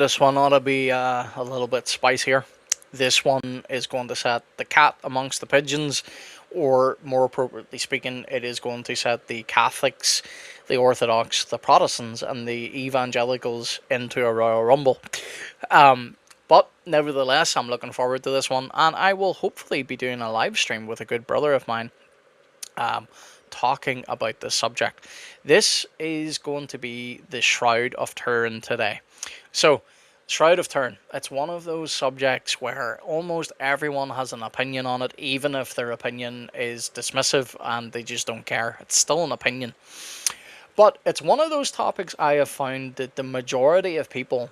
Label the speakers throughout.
Speaker 1: This one ought to be a little bit spicier. This one is going to set the cat amongst the pigeons, or more appropriately speaking, it is going to set the Catholics, the Orthodox, the Protestants, and the Evangelicals into a Royal Rumble. But nevertheless, I'm looking forward to this one, and I will hopefully be doing a live stream with a good brother of mine, um, talking about this subject. This is going to be the Shroud of Turin today. So, Shroud of Turin, it's one of those subjects where almost everyone has an opinion on it, even if their opinion is dismissive and they just don't care. It's still an opinion. But it's one of those topics I have found that the majority of people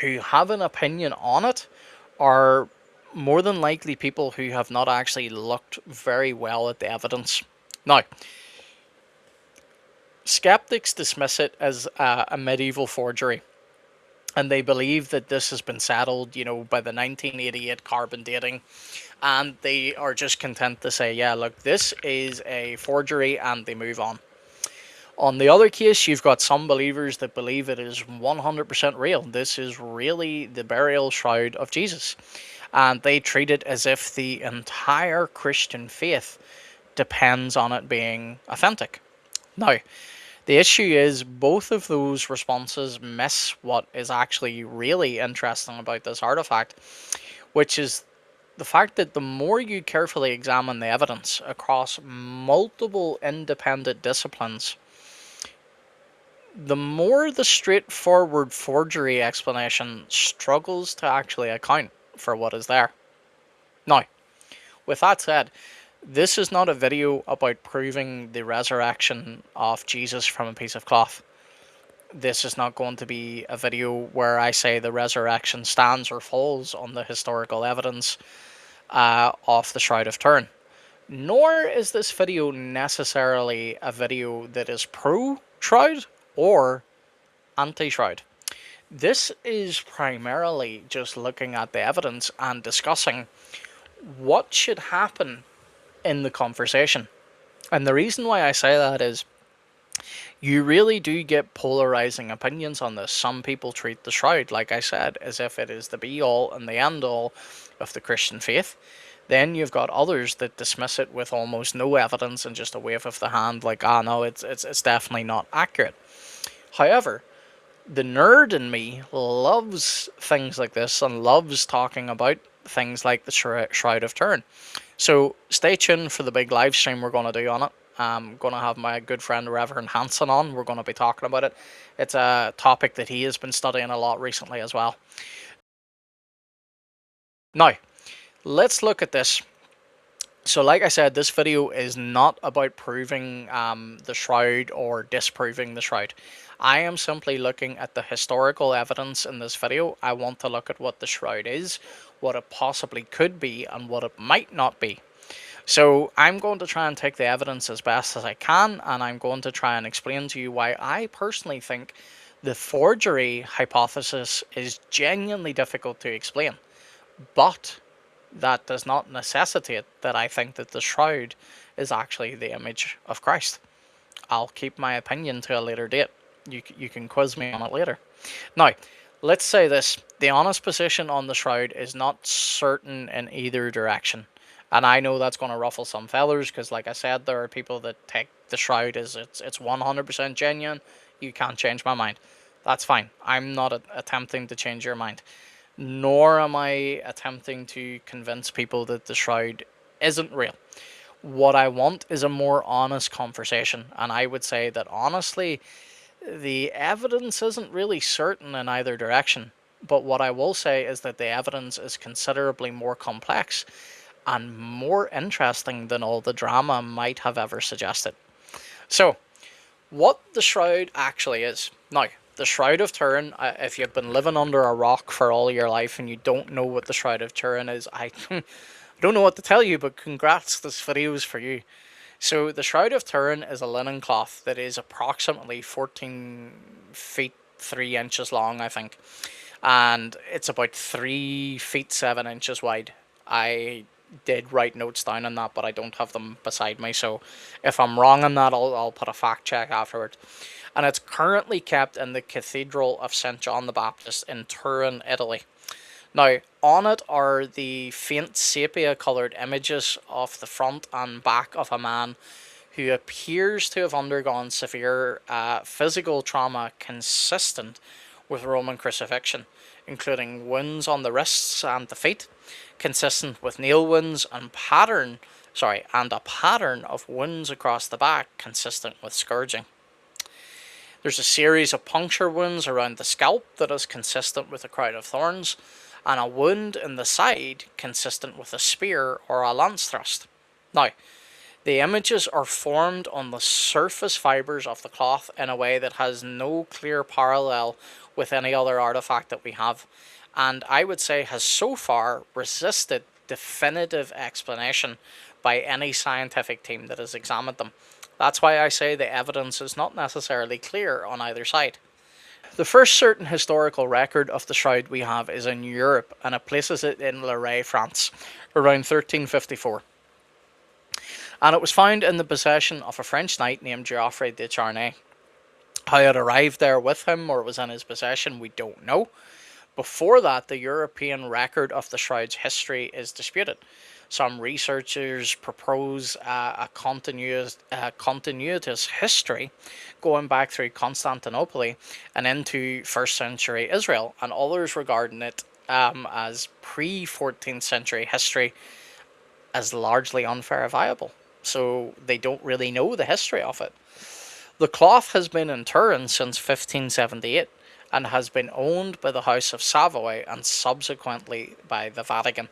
Speaker 1: who have an opinion on it are more than likely people who have not actually looked very well at the evidence. Now, skeptics dismiss it as a medieval forgery, and they believe that this has been settled, by the 1988 carbon dating, and they are just content to say, yeah, look, this is a forgery, and they move on. On the other case, you've got some believers that believe it is 100% real. This is really the burial shroud of Jesus. And they treat it as if the entire Christian faith depends on it being authentic. Now, the issue is both of those responses miss what is actually really interesting about this artifact, which is the fact that the more you carefully examine the evidence across multiple independent disciplines, the more the straightforward forgery explanation struggles to actually account for what is there. Now, with that said, this is not a video about proving the resurrection of Jesus from a piece of cloth. This is not going to be a video where I say the resurrection stands or falls on the historical evidence of the Shroud of Turin. Nor is this video necessarily a video that is pro-Shroud or anti-Shroud. This is primarily just looking at the evidence and discussing what should happen in the conversation. And the reason why I say that is you really do get polarizing opinions on this. Some people treat the shroud, like I said, as if it is the be all and the end all of the Christian faith. Then you've got others that dismiss it with almost no evidence and just a wave of the hand, like, no, it's definitely not accurate. However, the nerd in me loves things like this and loves talking about things like the Shroud of Turin. So stay tuned for the big live stream we're going to do on it. I'm going to have my good friend Reverend Hanson on. We're going to be talking about it. It's a topic that he has been studying a lot recently as well. Now, let's look at this. So like I said, this video is not about proving the Shroud or disproving the Shroud. I am simply looking at the historical evidence in this video. I want to look at what the Shroud is, what it possibly could be, and what it might not be. So I'm going to try and take the evidence as best as I can, and I'm going to try and explain to you why I personally think the forgery hypothesis is genuinely difficult to explain. But that does not necessitate that I think that the Shroud is actually the image of Christ. I'll keep my opinion to a later date. You can quiz me on it later. Now, let's say this. The honest position on the Shroud is not certain in either direction. And I know that's going to ruffle some feathers because, like I said, there are people that take the Shroud as it's 100% genuine. You can't change my mind. That's fine. I'm not attempting to change your mind. Nor am I attempting to convince people that the Shroud isn't real. What I want is a more honest conversation. And I would say that honestly, the evidence isn't really certain in either direction. But what I will say is that the evidence is considerably more complex and more interesting than all the drama might have ever suggested. So, what the Shroud actually is. Now, the Shroud of Turin, if you've been living under a rock for all your life and you don't know what the Shroud of Turin is, I don't know what to tell you, but congrats, this video is for you. So, the Shroud of Turin is a linen cloth that is approximately 14 feet 3 inches long, I think. And it's about 3 feet 7 inches wide. I did write notes down on that, but I don't have them beside me, so if I'm wrong on that, I'll put a fact check afterwards. and it's currently kept in the Cathedral of St. John the Baptist in Turin, Italy. Now, on it are the faint sepia coloured images of the front and back of a man who appears to have undergone severe physical trauma consistent with Roman crucifixion, including wounds on the wrists and the feet, consistent with nail wounds and a pattern of wounds across the back consistent with scourging. There's a series of puncture wounds around the scalp that is consistent with a crown of thorns, and a wound in the side consistent with a spear or a lance thrust. Now, the images are formed on the surface fibres of the cloth in a way that has no clear parallel with any other artifact that we have, and I would say has so far resisted definitive explanation by any scientific team that has examined them. That's why I say the evidence is not necessarily clear on either side. The first certain historical record of the shroud we have is in Europe, and it places it in Lorraine, France, around 1354. And it was found in the possession of a French knight named Geoffrey de Charnay. How it arrived there with him or was in his possession, we don't know. Before that, the European record of the shroud's history is disputed. Some researchers propose a continuous history going back through Constantinople and into 1st century Israel, and others regarding it as pre-14th century history as largely unverifiable. So they don't really know the history of it. The cloth has been in Turin since 1578 and has been owned by the House of Savoy and subsequently by the Vatican.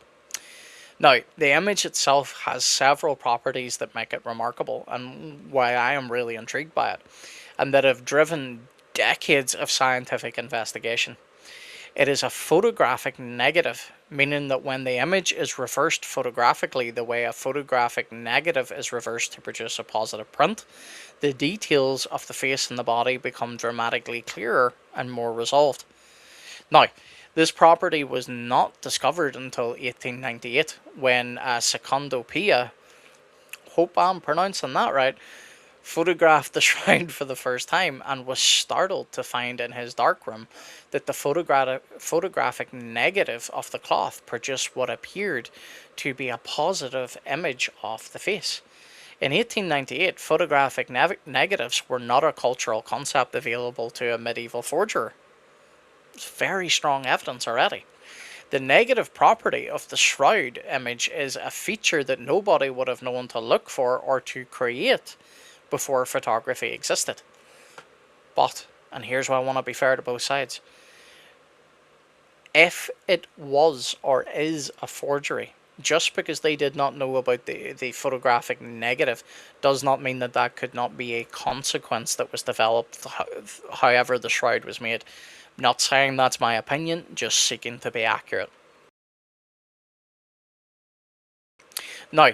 Speaker 1: Now, the image itself has several properties that make it remarkable and why I am really intrigued by it, and that have driven decades of scientific investigation. It is a photographic negative, meaning that when the image is reversed photographically the way a photographic negative is reversed to produce a positive print, the details of the face and the body become dramatically clearer and more resolved. Now, this property was not discovered until 1898 when Secondo Pia, hope I'm pronouncing that right, photographed the shrine for the first time and was startled to find in his darkroom that the photographic negative of the cloth produced what appeared to be a positive image of the face. In 1898, photographic negatives were not a cultural concept available to a medieval forger. It's very strong evidence already. The negative property of the shroud image is a feature that nobody would have known to look for or to create before photography existed. But, and here's why I want to be fair to both sides, if it was or is a forgery, just because they did not know about the photographic negative does not mean that that could not be a consequence that was developed however the shroud was made. Not saying that's my opinion, just seeking to be accurate. Now,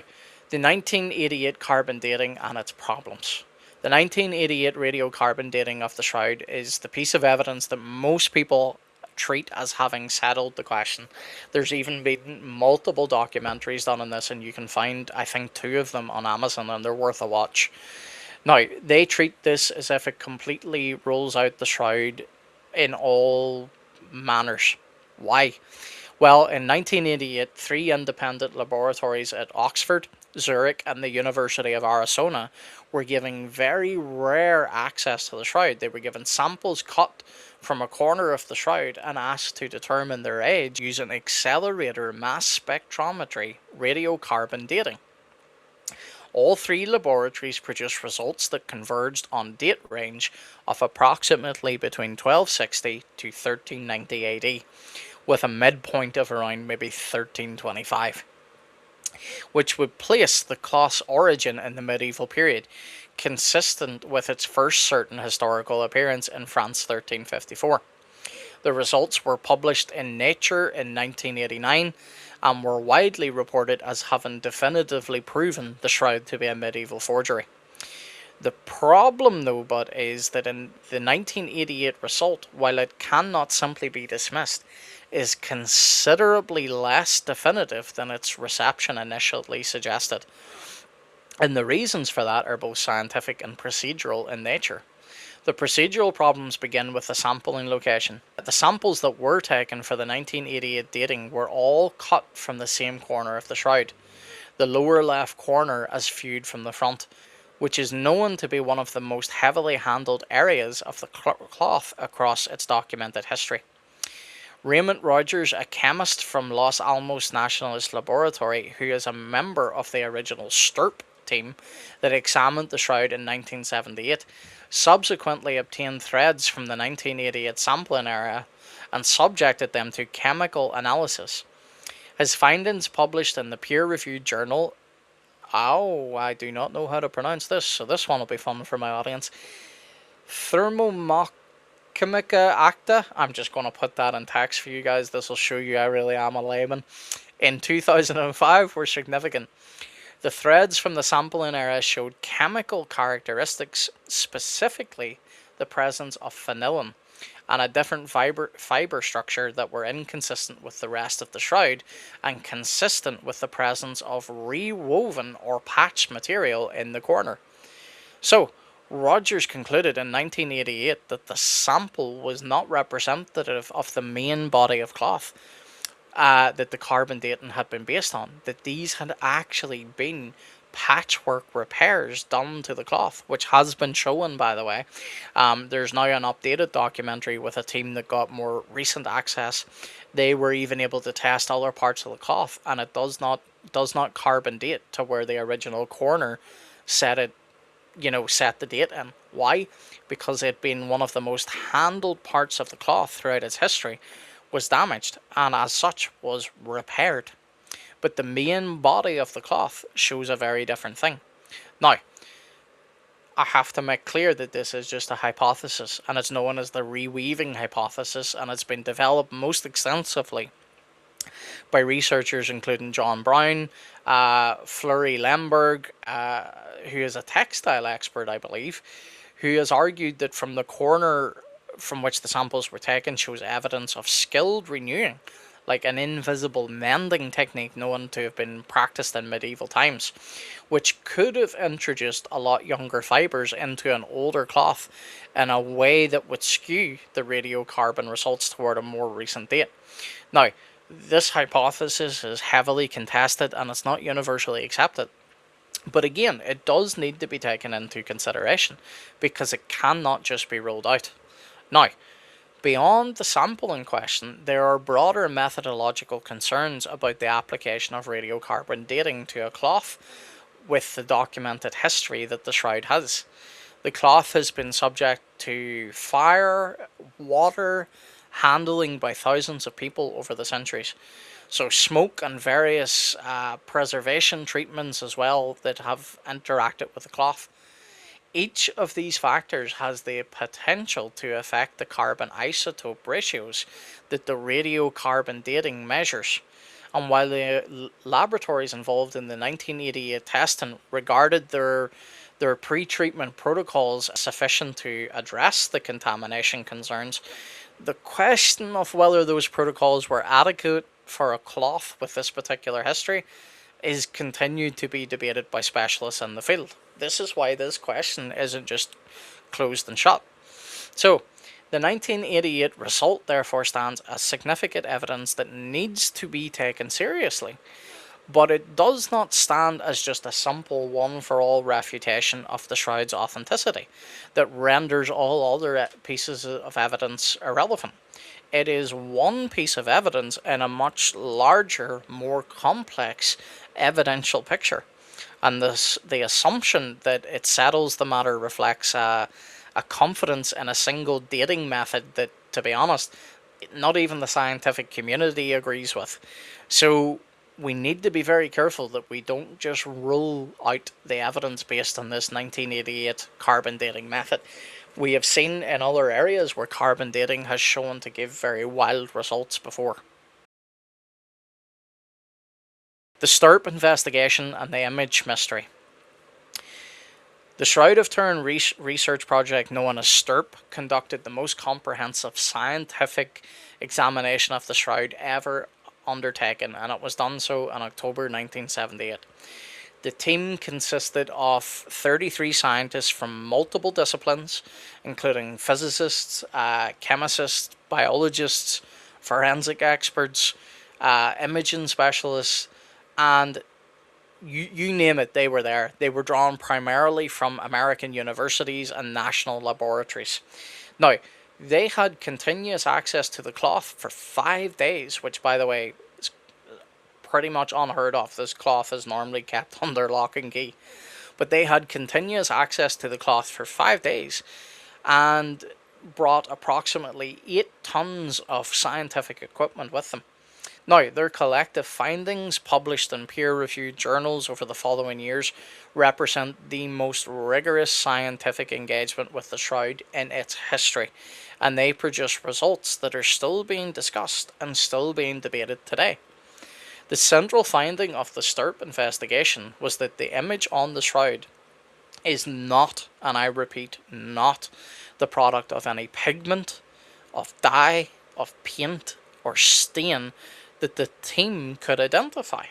Speaker 1: the 1988 carbon dating and its problems. The 1988 radiocarbon dating of the shroud is the piece of evidence that most people treat as having settled the question. There's even been multiple documentaries done on this, and you can find, I think, 2 of them on Amazon, and they're worth a watch. Now, they treat this as if it completely rules out the shroud in all manners. Why? Well, in 1988, 3 independent laboratories at Oxford, Zurich, and the University of Arizona were given very rare access to the shroud. They were given samples cut from a corner of the shroud and asked to determine their age using accelerator mass spectrometry radiocarbon dating. All 3 laboratories produced results that converged on date range of approximately between 1260 to 1390 AD, with a midpoint of around maybe 1325, which would place the cloth's origin in the medieval period, consistent with its first certain historical appearance in France 1354. The results were published in Nature in 1989 and were widely reported as having definitively proven the shroud to be a medieval forgery. The problem, though, but is that in the 1988 result, while it cannot simply be dismissed, is considerably less definitive than its reception initially suggested. And the reasons for that are both scientific and procedural in nature. The procedural problems begin with the sampling location. The samples that were taken for the 1988 dating were all cut from the same corner of the shroud, the lower left corner as viewed from the front, which is known to be one of the most heavily handled areas of the cloth across its documented history. Raymond Rogers, a chemist from Los Alamos Nationalist Laboratory, who is a member of the original STURP team that examined the shroud in 1978, subsequently obtained threads from the 1988 sampling area and subjected them to chemical analysis. His findings, published in the peer-reviewed journal, I do not know how to pronounce this, so this one will be fun for my audience, Thermomoc Chimica Acta. I'm just going to put that in text for you guys. This will show you I really am a layman. In 2005 were significant. The threads from the sampling area showed chemical characteristics, specifically the presence of phenylene and a different fiber structure that were inconsistent with the rest of the shroud and consistent with the presence of rewoven or patched material in the corner. So, Rogers concluded in 1988 that the sample was not representative of the main body of cloth that the carbon dating had been based on, that these had actually been patchwork repairs done to the cloth, which has been shown, by the way. There's now an updated documentary with a team that got more recent access. They were even able to test other parts of the cloth, and it does not carbon date to where the original corner set the date in. Why? Because it being one of the most handled parts of the cloth throughout its history was damaged, and as such was repaired. But the main body of the cloth shows a very different thing. Now, I have to make clear that this is just a hypothesis, and it's known as the reweaving hypothesis, and it's been developed most extensively by researchers including John Brown, Fleury Lemberg, who is a textile expert, I believe, who has argued that from the corner from which the samples were taken shows evidence of skilled renewing, like an invisible mending technique known to have been practiced in medieval times, which could have introduced a lot younger fibers into an older cloth in a way that would skew the radiocarbon results toward a more recent date. Now, this hypothesis is heavily contested and it's not universally accepted. But again, it does need to be taken into consideration because it cannot just be ruled out. Now, beyond the sample in question, there are broader methodological concerns about the application of radiocarbon dating to a cloth with the documented history that the shroud has. The cloth has been subject to fire, water, handling by thousands of people over the centuries. So smoke and various preservation treatments as well that have interacted with the cloth. Each of these factors has the potential to affect the carbon isotope ratios that the radiocarbon dating measures. And while the laboratories involved in the 1988 testing regarded their pre-treatment protocols sufficient to address the contamination concerns, the question of whether those protocols were adequate for a cloth with this particular history is continued to be debated by specialists in the field. This is why this question isn't just closed and shut. So, the 1988 result therefore stands as significant evidence that needs to be taken seriously, but it does not stand as just a simple one-for-all refutation of the shroud's authenticity that renders all other pieces of evidence irrelevant. It is one piece of evidence in a much larger, more complex evidential picture. And the assumption that it settles the matter reflects a confidence in a single dating method that, to be honest, not even the scientific community agrees with. So we need to be very careful that we don't just rule out the evidence based on this 1988 carbon dating method. We have seen in other areas where carbon dating has shown to give very wild results before. The STURP investigation and the image mystery. The Shroud of Turin research project known as STURP conducted the most comprehensive scientific examination of the shroud ever undertaken, and it was done so in October 1978. The team consisted of 33 scientists from multiple disciplines, including physicists, chemists, biologists, forensic experts, imaging specialists, and you name it, they were there. They were drawn primarily from American universities and national laboratories. Now, they had continuous access to the cloth for 5 days, which, by the way, is pretty much unheard of. This cloth is normally kept under lock and key. But they had continuous access to the cloth for 5 days and brought approximately 8 tons of scientific equipment with them. Now, their collective findings, published in peer-reviewed journals over the following years, represent the most rigorous scientific engagement with the Shroud in its history, and they produce results that are still being discussed and still being debated today. The central finding of the STURP investigation was that the image on the Shroud is not, and I repeat, not, the product of any pigment, of dye, of paint, or stain that the team could identify.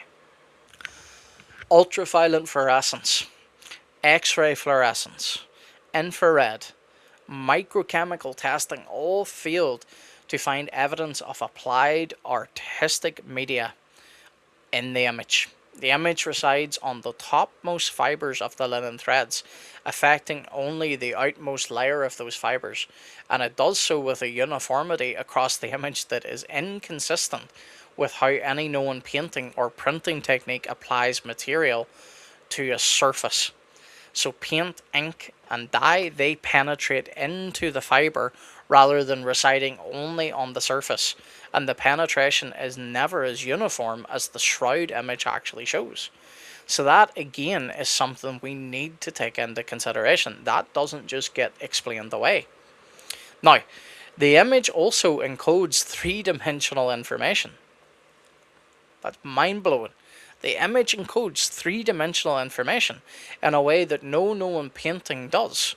Speaker 1: Ultraviolet fluorescence, X-ray fluorescence, infrared, microchemical testing all failed to find evidence of applied artistic media in the image. The image resides on the topmost fibers of the linen threads, affecting only the outmost layer of those fibers, and it does so with a uniformity across the image that is inconsistent with how any known painting or printing technique applies material to a surface. So paint, ink, and dye, they penetrate into the fiber rather than residing only on the surface, and the penetration is never as uniform as the Shroud image actually shows. So that, again, is something we need to take into consideration. That doesn't just get explained away. Now, the image also encodes three-dimensional information. That's mind-blowing. The image encodes three-dimensional information in a way that no known painting does.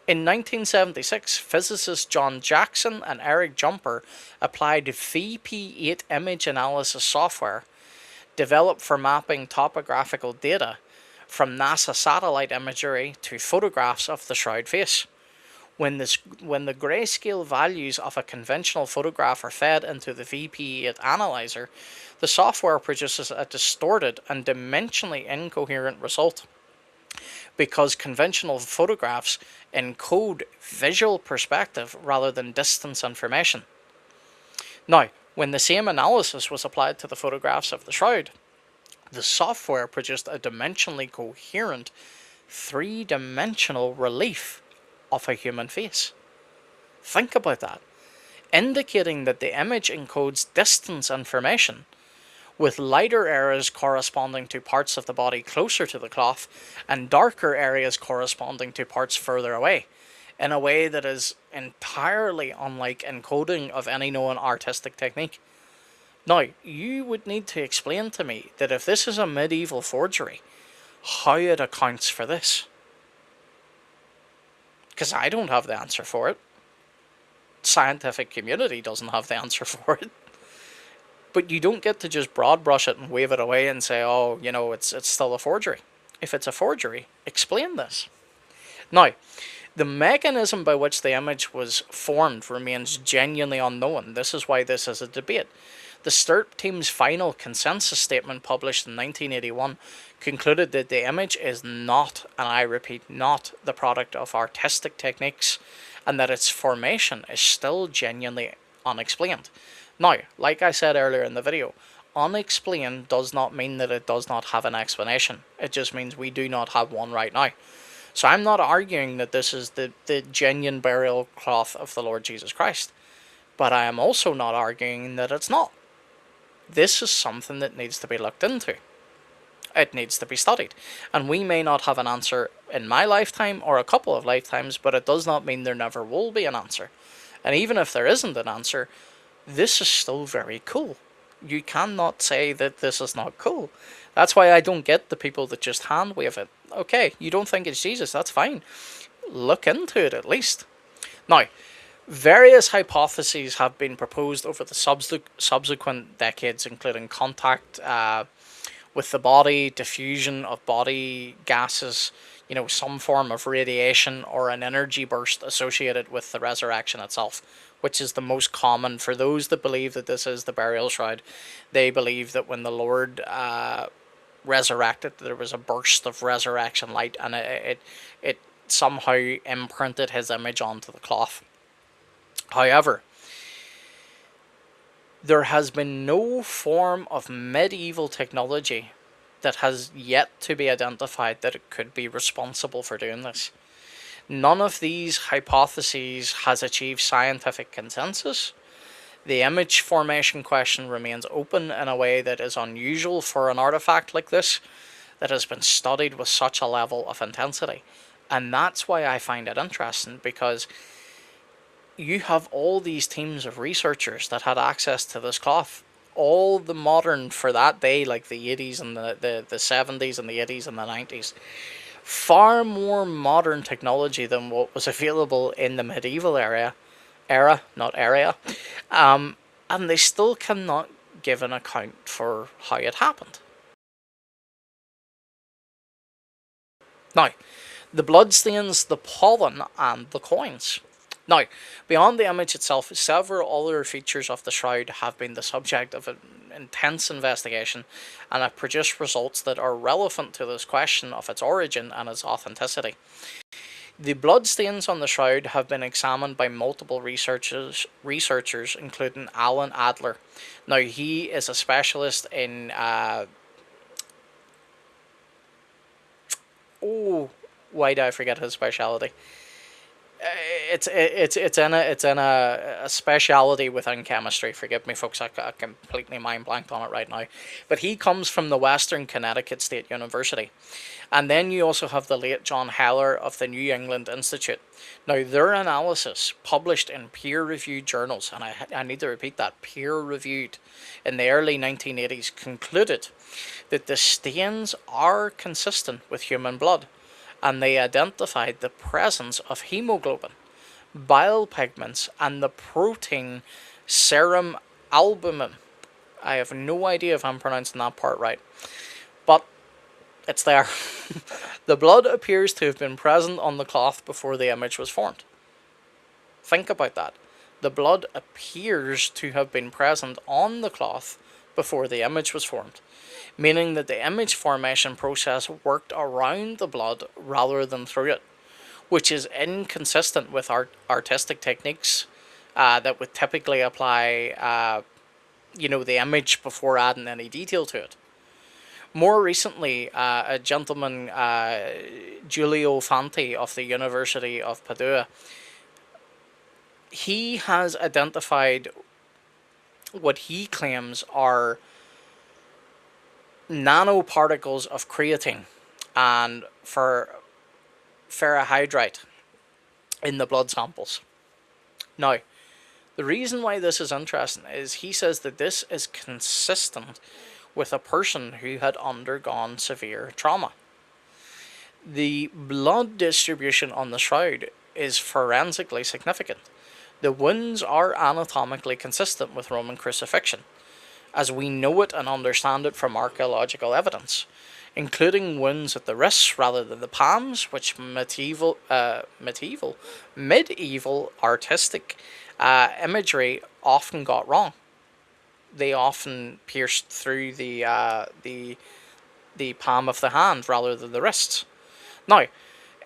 Speaker 1: In 1976, physicists John Jackson and Eric Jumper applied VP8 image analysis software developed for mapping topographical data from NASA satellite imagery to photographs of the Shroud face. When the grayscale values of a conventional photograph are fed into the VP8 analyzer, the software produces a distorted and dimensionally incoherent result, because conventional photographs encode visual perspective rather than distance information. Now, when the same analysis was applied to the photographs of the Shroud, the software produced a dimensionally coherent, three-dimensional relief of a human face. Think about that. Indicating that the image encodes distance information, with lighter areas corresponding to parts of the body closer to the cloth and darker areas corresponding to parts further away, in a way that is entirely unlike encoding of any known artistic technique. Now, you would need to explain to me that if this is a medieval forgery, how it accounts for this. Because I don't have the answer for it. Scientific community doesn't have the answer for it. But you don't get to just broad brush it and wave it away and say, oh, you know, it's still a forgery. If it's a forgery, explain this. Now, the mechanism by which the image was formed remains genuinely unknown. This is why this is a debate. The STURP team's final consensus statement, published in 1981, concluded that the image is not, and I repeat, not, the product of artistic techniques, and that its formation is still genuinely unexplained. Now, like I said earlier in the video, unexplained does not mean that it does not have an explanation. It just means we do not have one right now. So I'm not arguing that this is the genuine burial cloth of the Lord Jesus Christ. But I am also not arguing that it's not. This is something that needs to be looked into. It needs to be studied. And we may not have an answer in my lifetime or a couple of lifetimes, but it does not mean there never will be an answer. And even if there isn't an answer, this is still very cool. You cannot say that this is not cool. That's why I don't get the people that just hand wave it. Okay, you don't think it's Jesus, that's fine. Look into it at least. Now, various hypotheses have been proposed over the subsequent decades, including contact with the body, diffusion of body gases, some form of radiation or an energy burst associated with the resurrection itself, which is the most common for those that believe that this is the burial shroud. They believe that when the Lord resurrected, there was a burst of resurrection light, and it somehow imprinted his image onto the cloth. However, there has been no form of medieval technology that has yet to be identified that it could be responsible for doing this. None of these hypotheses has achieved scientific consensus. The image formation question remains open in a way that is unusual for an artifact like this that has been studied with such a level of intensity. And that's why I find it interesting, because you have all these teams of researchers that had access to this cloth. All the modern for that day, like the 80s and the 70s and the 80s and the 90s. Far more modern technology than what was available in the medieval not area. And they still cannot give an account for how it happened. Now, the bloodstains, the pollen, and the coins. Now, beyond the image itself, several other features of the shroud have been the subject of an intense investigation and have produced results that are relevant to this question of its origin and its authenticity. The bloodstains on the shroud have been examined by multiple researchers including Alan Adler. Now, he is a specialist in why do I forget his specialty? It's in a speciality within chemistry. Forgive me, folks. I completely mind blanked on it right now. But he comes from the Western Connecticut State University, and then you also have the late John Heller of the New England Institute. Now, their analysis, published in peer-reviewed journals, and I need to repeat that, peer-reviewed, in the early 1980s, concluded that the stains are consistent with human blood, and they identified the presence of hemoglobin, bile pigments, and the protein serum albumin. I have no idea if I'm pronouncing that part right, but it's there. The blood appears to have been present on the cloth before the image was formed. Think about that. The blood appears to have been present on the cloth before the image was formed, meaning that the image formation process worked around the blood rather than through it, which is inconsistent with artistic techniques that would typically apply, the image before adding any detail to it. More recently, a gentleman, Giulio Fanti of the University of Padua, he has identified what he claims are nanoparticles of creatine and for ferrihydrite in the blood samples. Now, the reason why this is interesting is he says that this is consistent with a person who had undergone severe trauma. The blood distribution on the shroud is forensically significant. The wounds are anatomically consistent with Roman crucifixion, as we know it and understand it from archaeological evidence, including wounds at the wrists rather than the palms, which medieval artistic imagery often got wrong. They often pierced through the palm of the hand rather than the wrists. Now,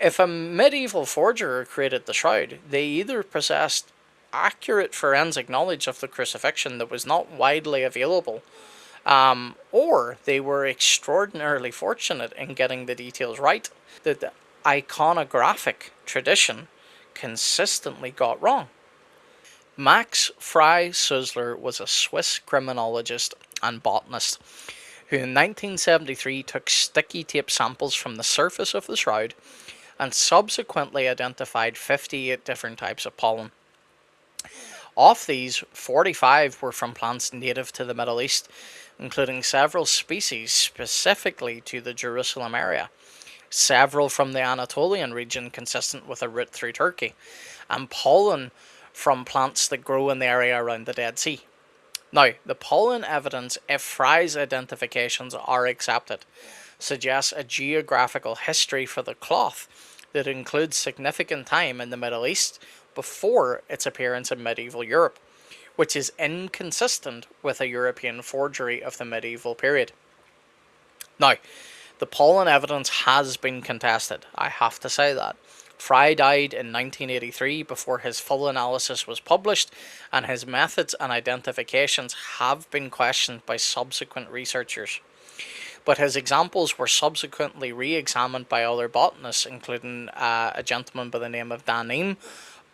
Speaker 1: if a medieval forger created the shroud, they either possessed accurate forensic knowledge of the crucifixion that was not widely available, or they were extraordinarily fortunate in getting the details right that the iconographic tradition consistently got wrong. Max Frey Sussler was a Swiss criminologist and botanist who in 1973 took sticky tape samples from the surface of the shroud and subsequently identified 58 different types of pollen. Of these, 45 were from plants native to the Middle East, including several species specifically to the Jerusalem area, several from the Anatolian region consistent with a route through Turkey, and pollen from plants that grow in the area around the Dead Sea. Now, the pollen evidence, if Fry's identifications are accepted, suggests a geographical history for the cloth that includes significant time in the Middle East before its appearance in medieval Europe, which is inconsistent with a European forgery of the medieval period. Now, the pollen evidence has been contested, I have to say that. Fry died in 1983 before his full analysis was published, and his methods and identifications have been questioned by subsequent researchers. But his examples were subsequently re-examined by other botanists, including a gentleman by the name of Danim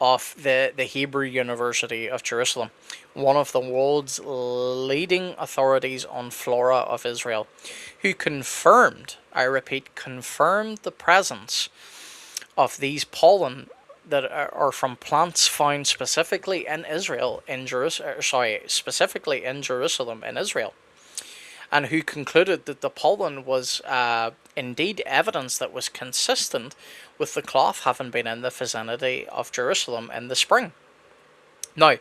Speaker 1: of the Hebrew University of Jerusalem, one of the world's leading authorities on flora of Israel, who confirmed, I repeat, confirmed the presence of these pollen that are from plants found specifically in Israel, specifically in Jerusalem, in Israel, and who concluded that the pollen was indeed evidence that was consistent with the cloth having been in the vicinity of Jerusalem in the spring. Now,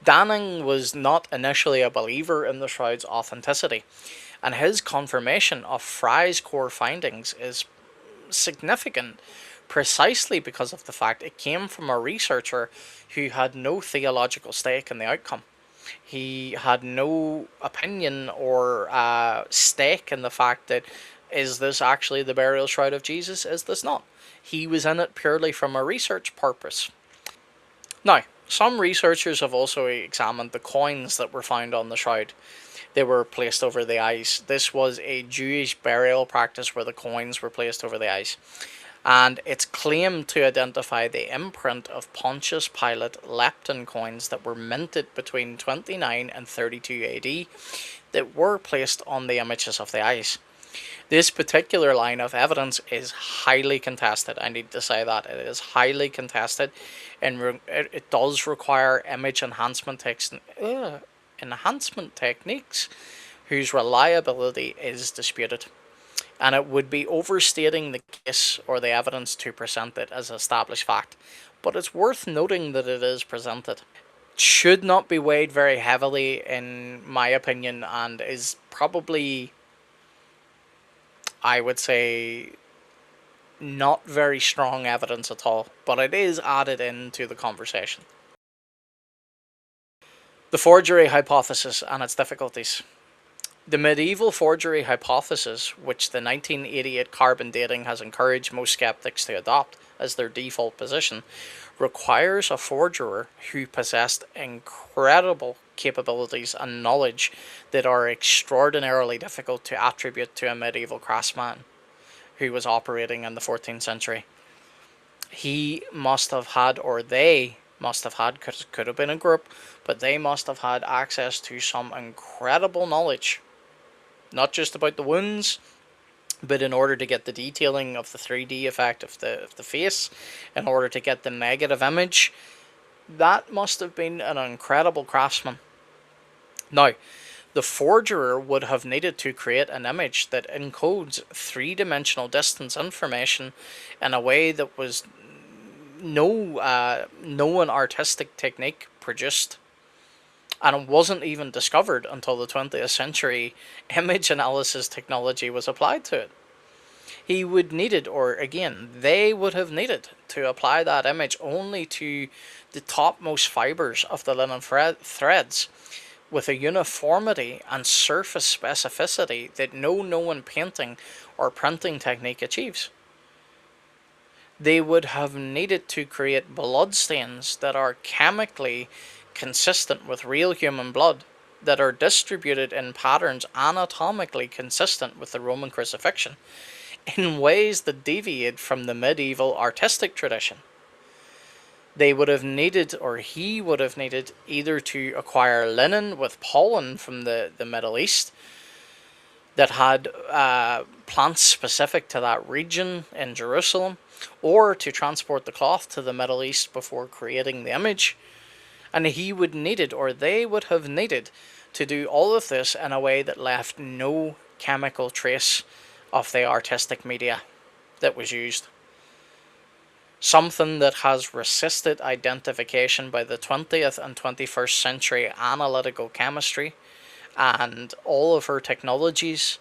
Speaker 1: Danning was not initially a believer in the shroud's authenticity, and his confirmation of Fry's core findings is significant precisely because of the fact it came from a researcher who had no theological stake in the outcome. He had no opinion or stake in the fact that, is this actually the burial shroud of Jesus? Is this not? He was in it purely from a research purpose. Now, some researchers have also examined the coins that were found on the shroud. They were placed over the eyes. This was a Jewish burial practice where the coins were placed over the eyes. And it's claimed to identify the imprint of Pontius Pilate lepton coins that were minted between 29 and 32 AD that were placed on the images of the eyes. This particular line of evidence is highly contested. I need to say that it is highly contested, and it does require image enhancement techniques whose reliability is disputed. And it would be overstating the case or the evidence to present it as established fact. But it's worth noting that it is presented. It should not be weighed very heavily, in my opinion, and is probably, I would say, not very strong evidence at all. But it is added into the conversation. The forgery hypothesis and its difficulties. The medieval forgery hypothesis, which the 1988 carbon dating has encouraged most skeptics to adopt as their default position, requires a forger who possessed incredible capabilities and knowledge that are extraordinarily difficult to attribute to a medieval craftsman who was operating in the 14th century. He must have had, or they must have had, because it could have been a group, but they must have had access to some incredible knowledge. Not just about the wounds, but in order to get the detailing of the 3D effect of the face, in order to get the negative image, that must have been an incredible craftsman. Now, the forger would have needed to create an image that encodes three-dimensional distance information in a way that was no known artistic technique produced. And it wasn't even discovered until the 20th century image analysis technology was applied to it. He would needed, or again, they would have needed to apply that image only to the topmost fibers of the linen threads with a uniformity and surface specificity that no known painting or printing technique achieves. They would have needed to create bloodstains that are chemically consistent with real human blood, that are distributed in patterns anatomically consistent with the Roman crucifixion, in ways that deviate from the medieval artistic tradition. They would have needed, or he would have needed, either to acquire linen with pollen from the Middle East that had plants specific to that region in Jerusalem, or to transport the cloth to the Middle East before creating the image. And he would needed, or they would have needed, to do all of this in a way that left no chemical trace of the artistic media that was used. something that has resisted identification by the 20th and 21st century analytical chemistry and all of her technologies,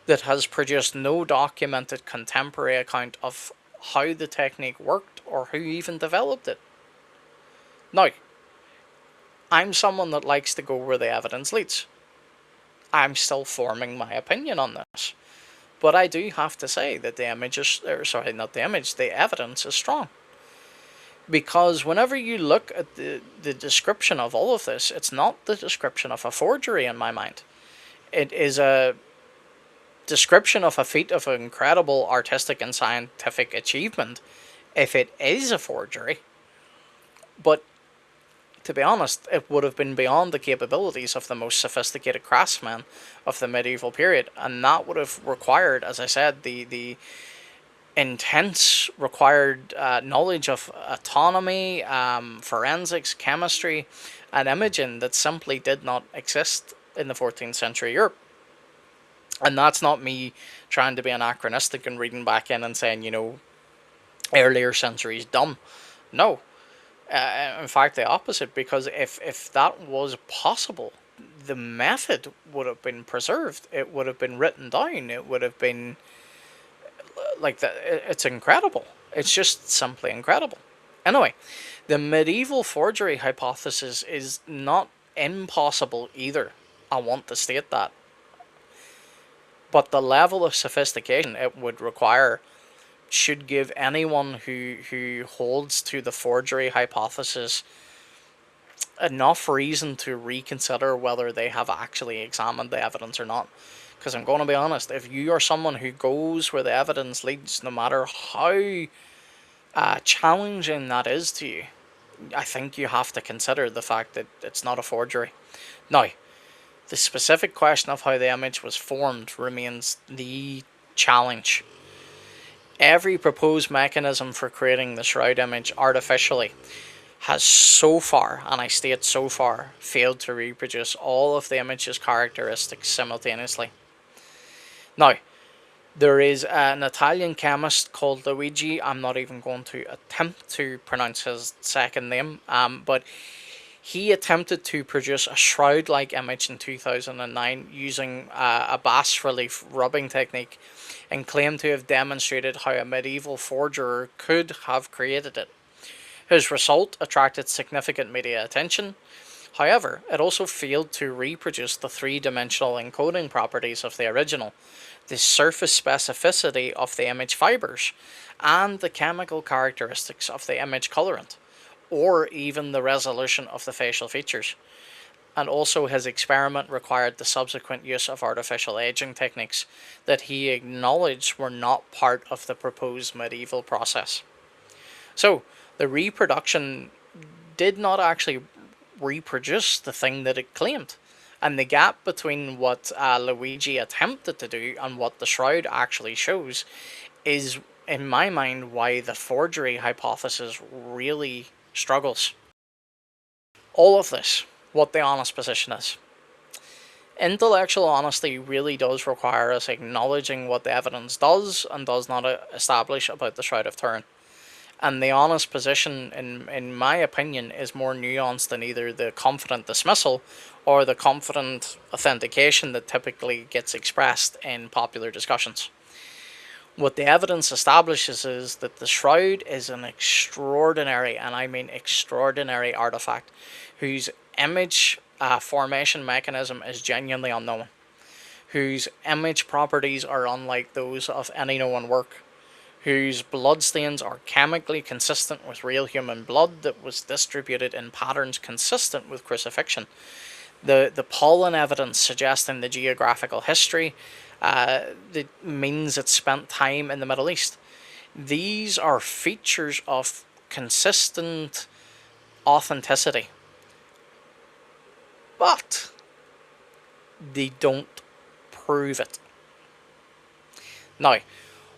Speaker 1: that has produced no documented contemporary account of how the technique worked or who even developed it. Now, I'm someone that likes to go where the evidence leads. I'm still forming my opinion on this. But I do have to say that the image is, sorry, not the image, the evidence is strong. Because whenever you look at the description of all of this, it's not the description of a forgery in my mind. It is a description of a feat of incredible artistic and scientific achievement, if it is a forgery. But to be honest, it would have been beyond the capabilities of the most sophisticated craftsmen of the medieval period, and that would have required, as I said, the intense required knowledge of autonomy, forensics, chemistry, and imaging that simply did not exist in the 14th century Europe. And that's not me trying to be anachronistic and reading back in and saying, earlier centuries dumb. No. In fact, the opposite, because if that was possible, the method would have been preserved. It would have been written down. It would have been like that. It's incredible. It's just simply incredible. Anyway, the medieval forgery hypothesis is not impossible either. I want to state that. But the level of sophistication it would require should give anyone who holds to the forgery hypothesis enough reason to reconsider whether they have actually examined the evidence or not. Because I'm going to be honest, if you are someone who goes where the evidence leads, no matter how challenging that is to you, I think you have to consider the fact that it's not a forgery. Now, the specific question of how the image was formed remains the challenge. Every proposed mechanism for creating the shroud image artificially has so far, and I state so far, failed to reproduce all of the image's characteristics simultaneously. Now, there is an Italian chemist called Luigi. I'm not even going to attempt to pronounce his second name, but he attempted to produce a shroud-like image in 2009 using a bas-relief rubbing technique, and claimed to have demonstrated how a medieval forger could have created it. His result attracted significant media attention. However, it also failed to reproduce the three-dimensional encoding properties of the original, the surface specificity of the image fibers, and the chemical characteristics of the image colorant, or even the resolution of the facial features. And also his experiment required the subsequent use of artificial aging techniques that he acknowledged were not part of the proposed medieval process. So, the reproduction did not actually reproduce the thing that it claimed. And the gap between what Luigi attempted to do and what the shroud actually shows is, in my mind, why the forgery hypothesis really struggles. All of this, what the honest position is. Intellectual honesty really does require us acknowledging what the evidence does and does not establish about the Shroud of Turin. And the honest position, in my opinion, is more nuanced than either the confident dismissal or the confident authentication that typically gets expressed in popular discussions. What the evidence establishes is that the shroud is an extraordinary, and I mean extraordinary, artifact whose image formation mechanism is genuinely unknown, whose image properties are unlike those of any known work, whose bloodstains are chemically consistent with real human blood that was distributed in patterns consistent with crucifixion. The pollen evidence suggesting the geographical history that means it spent time in the Middle East. These are features of consistent authenticity, but they don't prove it. Now,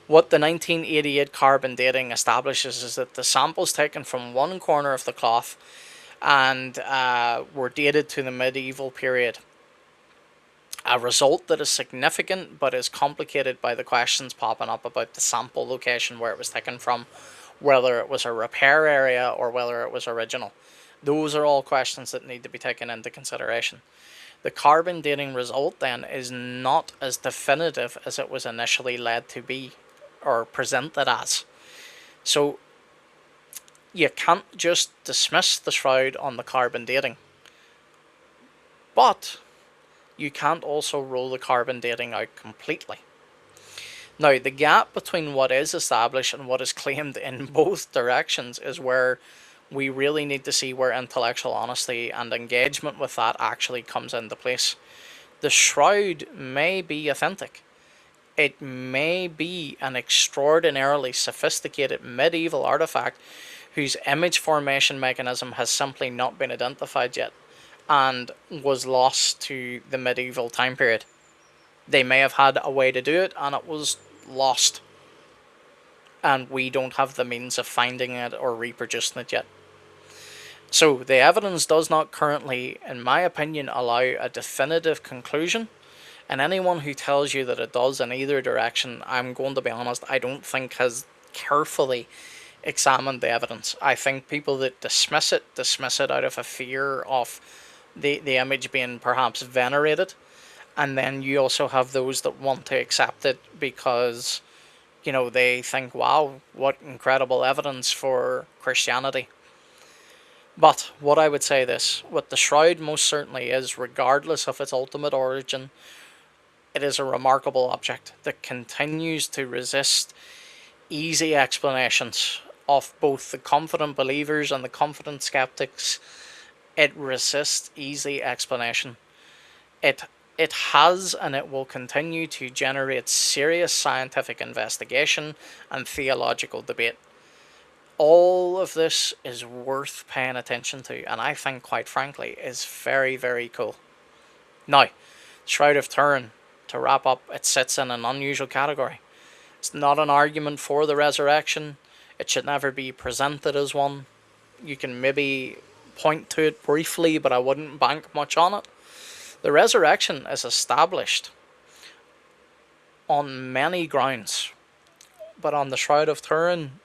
Speaker 1: what the 1988 carbon dating establishes is that the samples taken from one corner of the cloth and were dated to the medieval period. A result that is significant but is complicated by the questions popping up about the sample location where it was taken from, whether it was a repair area or whether it was original. Those are all questions that need to be taken into consideration. The carbon dating result then is not as definitive as it was initially led to be or presented as. So you can't just dismiss the shroud on the carbon dating, but you can't also rule the carbon dating out completely. Now, the gap between what is established and what is claimed in both directions is where we really need to see where intellectual honesty and engagement with that actually comes into place. The shroud may be authentic. It may be an extraordinarily sophisticated medieval artifact whose image formation mechanism has simply not been identified yet and was lost to the medieval time period. They may have had a way to do it and it was lost, and we don't have the means of finding it or reproducing it yet. So the evidence does not currently, in my opinion, allow a definitive conclusion, and anyone who tells you that it does in either direction, I'm going to be honest, I don't think has carefully examined the evidence. I think people that dismiss it out of a fear of the image being perhaps venerated, and then you also have those that want to accept it because, you know, they think, wow, what incredible evidence for Christianity. But what I would say this, what the shroud most certainly is, regardless of its ultimate origin, it is a remarkable object that continues to resist easy explanations of both the confident believers and the confident skeptics. It resists easy explanation. It has and it will continue to generate serious scientific investigation and theological debate. All of this is worth paying attention to, and I think, quite frankly, is very, very cool. Now, Shroud of Turin, to wrap up, it sits in an unusual category. It's not an argument for the resurrection. It should never be presented as one. You can maybe point to it briefly, but I wouldn't bank much on it. The resurrection is established on many grounds, but on the Shroud of Turin,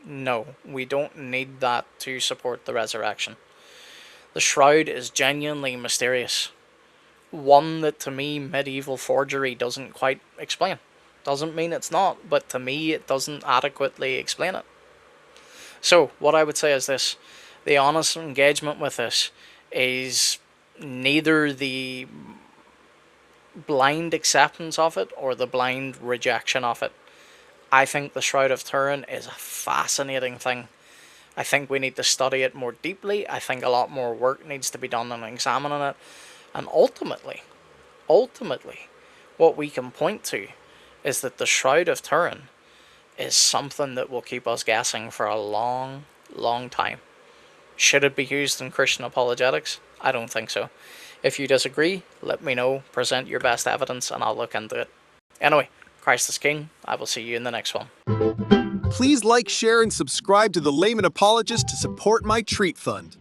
Speaker 1: no, we don't need that to support the resurrection. The shroud is genuinely mysterious. One that, to me, medieval forgery doesn't quite explain. Doesn't mean it's not, but to me it doesn't adequately explain it. So, what I would say is this. The honest engagement with this is neither the blind acceptance of it or the blind rejection of it. I think the Shroud of Turin is a fascinating thing. I think we need to study it more deeply. I think a lot more work needs to be done on examining it. And ultimately, what we can point to is that the Shroud of Turin is something that will keep us guessing for a long, long time. Should it be used in Christian apologetics? I don't think so. If you disagree, let me know, present your best evidence, and I'll look into it. Anyway, Christ is King. I will see you in the next one.
Speaker 2: Please like, share, and subscribe to the Layman Apologist to support my treat fund.